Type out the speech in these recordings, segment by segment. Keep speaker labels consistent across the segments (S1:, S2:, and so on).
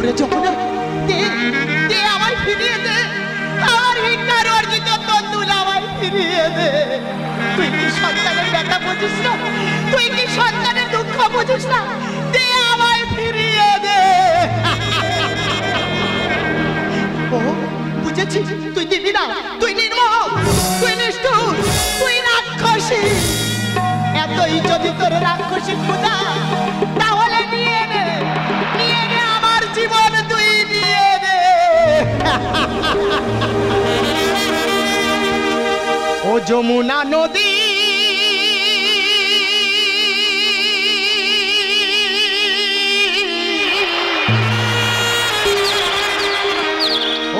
S1: ওরে যমুনা দে দে আমায় ফিরিয়ে দে, আমার ভিক্ষার অর্জিত তন্তুল আমায় ফিরিয়ে দে। তুই কি সন্তানের ব্যথা বুঝিস না? তুই কি সন্তানের দুঃখ বুঝিস না? দে আমায় ফিরিয়ে দে। ও বুঝেছি, তুই দিবি না, তুই নির্মম, তুই নিষ্ঠুর, তুই রাক্ষসী। এতই যদি তোর রাক্ষসী ক্ষুধা, তাহলে নিয়ে নে, নিয়ে নে আমার জীবন, তুই নিয়ে নে। ও যমুনা নদী,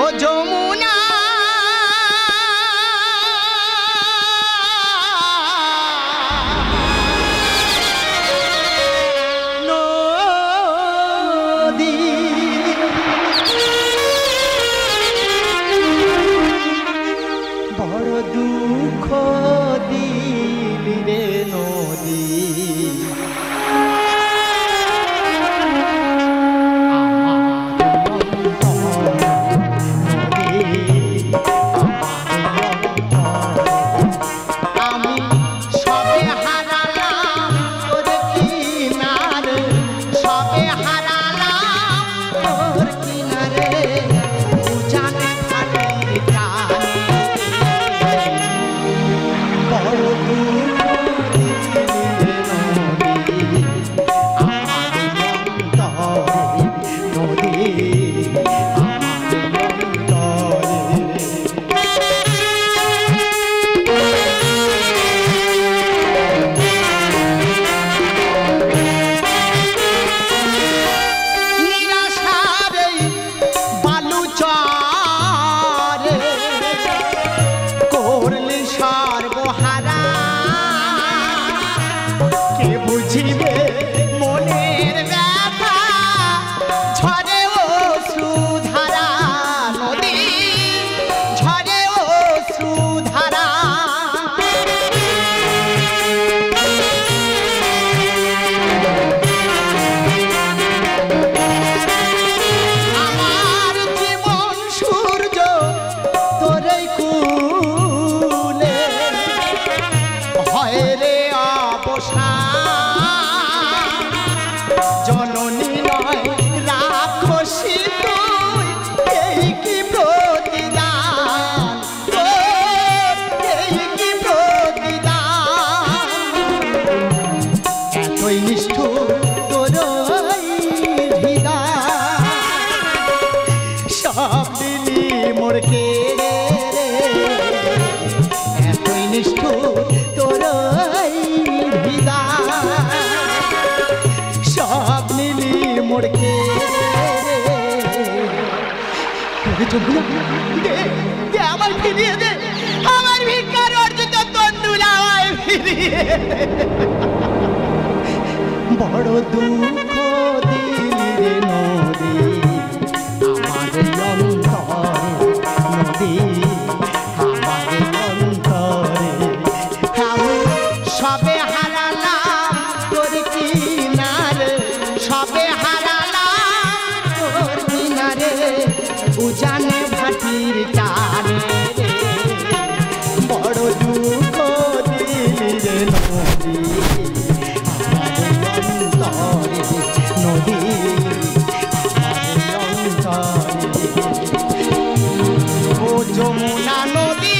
S1: ও যমুনা নদী, বড় দুঃখ দিলি রে নদী। আমায় ফিরিয়ে দে, আমার ভিক্ষার অর্জিত তন্তুল আমায় ফিরিয়ে দে। বড় দুঃখ দিলি রে নদী, আমার অন্তরে নদী, আমার অন্তরে। আমি সবে হারালাম তোর কিনারে, সবে হারালাম তোর কিনারে, উজানে ভাটির টানে রে। বড় দুঃখ দিলি রে নদী, আমার অন্তরে নদী, আমার অন্তরে। ও যমুনা নদী,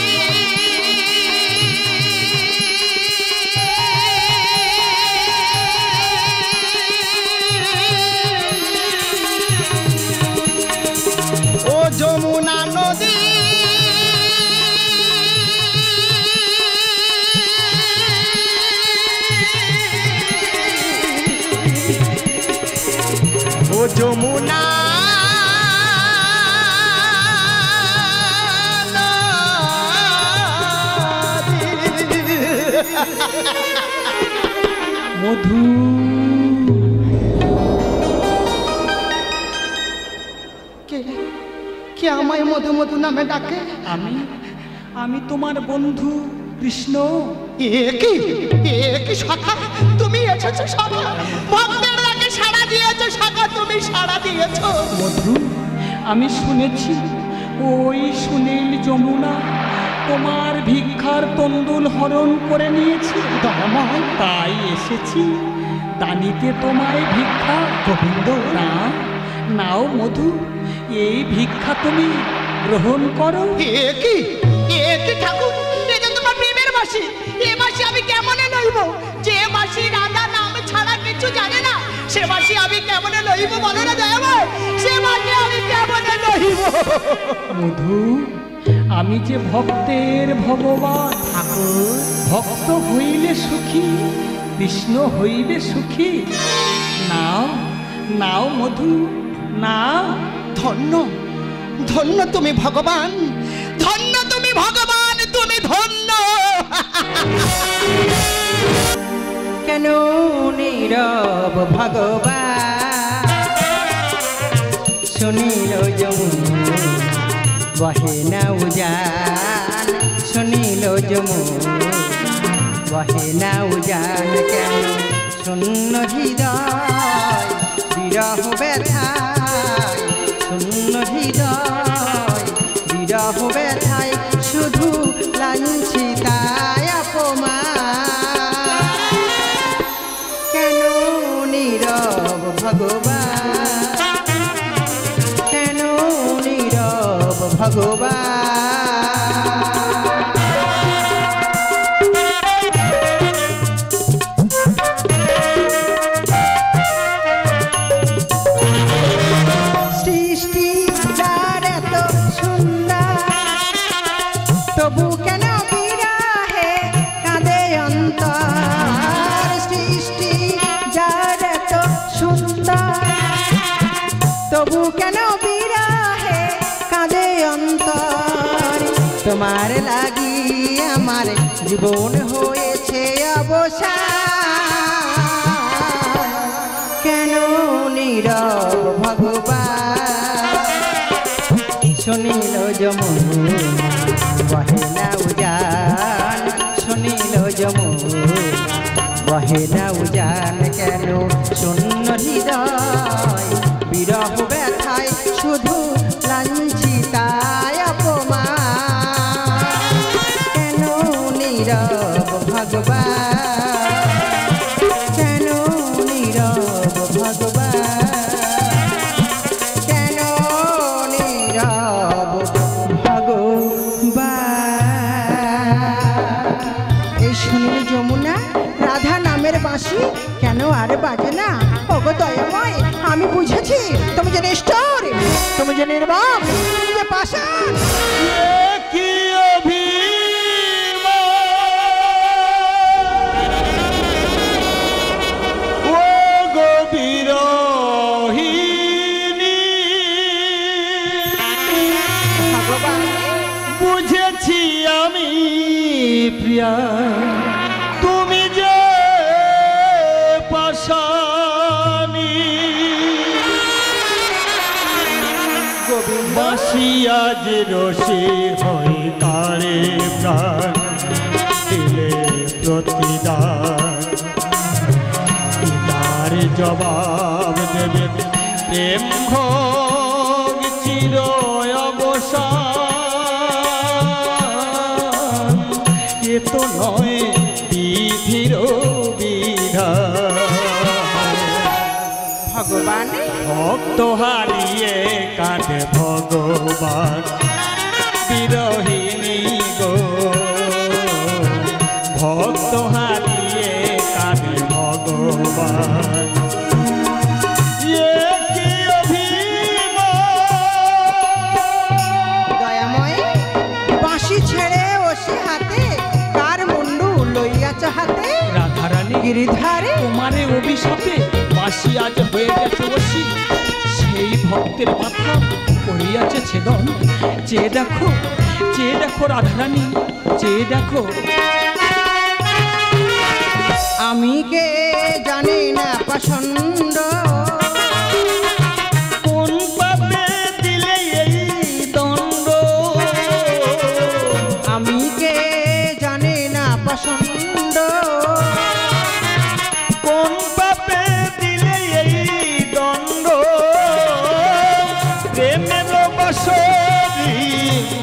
S1: ও যমুনা নদী, ও যমুনা মধু। কে আমায় মধু মধু নামে ডাকে?
S2: আমি তোমার বন্ধু কৃষ্ণ।
S1: এ কি সখা, তুমি এসেছো শাখা, ভক্তের ডাকে সাড়া দিয়েছো শাখা, তুমি সাড়া দিয়েছো।
S2: মধু, আমি শুনেছি ওই সুনীল যমুনা তোমার ভিক্ষার তন্দুল হরণ করে নিয়েছে।
S1: দয়াময়,
S2: তাই এসেছি দানিতে তোমায় ভিক্ষা।
S1: গোবিন্দ,
S2: না, নাও মধু, এই ভিক্ষা তুমি গ্রহণ করো।
S1: এ কি ঠাকুর, এ যে তোমার প্রেমের বাসি, এ বাসি আমি কেমনে লইব? যে বাসি রাধা নাম ছাড়া কিছু জানে না, সে বাসি আমি কেমনে লইব বলো না দয়াময়, সে বাসি আমি কেমনে লইব?
S2: মধু, আমি যে ভক্তের ভগবান ঠাকুর, ভক্ত হইলে সুখী, কৃষ্ণ হইবে সুখী। নাও নাও মধু, নাও।
S1: ধন্য ধন্য তুমি ভগবান, ধন্য তুমি ভগবান, তুমি ধন্য।
S3: কেন নীরব ভগবান, শুনিল যমুনা বহে না উজান, শুনিল যমুনা বহে না উজান। কেন শূন্য হৃদয় বিরহ ব্যথায়, শূন্য হৃদয় বিরহ ব্যথায়, শুধু লাঞ্ছিতায় অপমান। কেন নীরব ভগবান, কেন নীরব ভগবান। সৃষ্টি যার এত সুন্দর, তবু কেন বিরহে কাঁদে অন্তর। সৃষ্টি যার এত সুন্দর, তবু কেন বিরহে কাঁদে অন্তর। তোমার লাগি আমার জীবন হয়েছে অবসান। কেন নীরব ভগবান, শুনিল যমুনা বহে না উজান, শুনিল যমুনা বহে না উজান। কেন শূন্য হৃদয় বিরহ ব্যথায়, শুধু লাঞ্ছিতায় অপমান। কেন নীরব ভগবান, কেন নীরব ভগবান, কেন নীরব ভগবান। এই সুনীল যমুনা রাধা নামের বাঁশি কেন আর বাজে না? ওগো দয়াময়, আমি বুঝেছি তুমি যে নিষ্ঠুর, তুমি যে নির্মম, তুমি যে পাষাণ।
S1: কি ও গো বিরহিনী,
S3: ভগবান,
S1: বুঝেছি আমি প্রিয়া, তুমি যে পাশানি। বাঁশি আজ রসে হয় তারে প্রাণ, দিলে প্রতিদান, তার জবাব দেবে প্রেম ভোগ চির অবসান। এ তো নয় বিধির বিধান।
S3: ভগবান,
S1: ভক্ত হারিয়ে কাঁদে ভগবান, বিরহিনী গো, ভক্ত হারিয়ে কাঁদে ভগবান। এ কি অভিমান!
S3: দয়াময়, বাঁশি ছেড়ে ওসে হাতে কার মুন্ডু লইয়াছ হাতে?
S2: রাধারানী,
S3: গিরিধারে
S2: তোমারে অভিশাপে বাঁশি আজ হয়ে গেছে বসি, সেই ভক্তের মাথা পড়িয়াছে ছেদন। চেয়ে দেখো, চেয়ে দেখো রাধারানী, চেয়ে দেখো।
S3: আমি কে জানি না পছন্দ,
S1: কোন পাপে দিলে এই দণ্ড?
S3: আমি কে জানি না পছন্দ,
S1: কোন
S2: প্রেমের বাসরি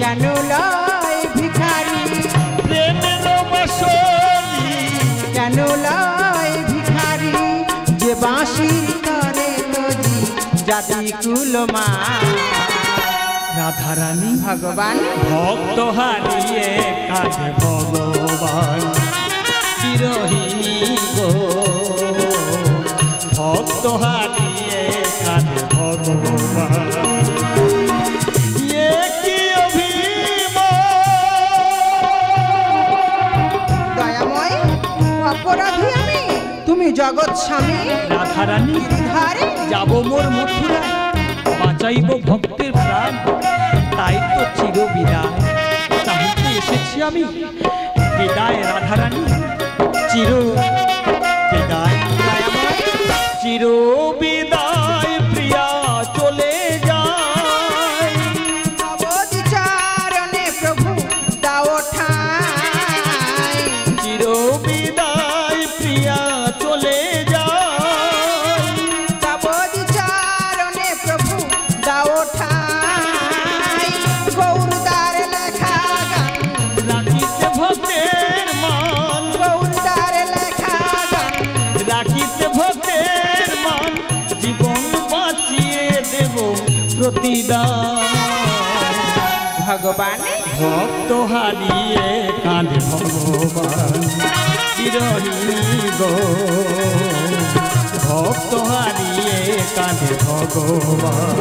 S3: কেন লয় ভিখারি
S2: প্রেমের বাসরি
S3: কেন লয় ভিখারি যে বাঁশির কানে নদী জাতি কুলমা
S2: রাধারানী
S3: ভগবান
S2: ভক্ত হারিয়ে কাছে ভগবান বিরোহিনী গো ভক্ত হারিয়ে কাছে ভগবান এ কি
S3: দয়াময় অপরাধী আমি তুমি জগৎ স্বামী
S2: রাধারানী
S3: গিরিধারী
S2: যাব মোর মথুরা বাঁচাইব ভক্তের প্রাণ তাই তো চির বিদায় চাহিতে এসেছি আমি বিদায় রাধারানী চির বিদায় চির বিদায় প্রিয়া চলে যায়
S3: অবধিচারণে প্রভু দাও ঠাঁই
S2: চির বিদায় প্রিয়া চলে যায়
S3: অবধিচারণে প্রভু দাও ঠাঁই গৌরদার লেখা গান
S2: রাখিতে ভক্তের মান
S3: গৌরদার লেখা গান
S2: রাখিতে ভক্তের মান জীবন বাঁচিয়ে দেব প্রতিদান
S3: ভগবান
S2: ভক্ত হারিয়ে কাঁদে ভগবান বিরোহিনী গো ভক্ত হারিয়ে কাঁদে ভগবান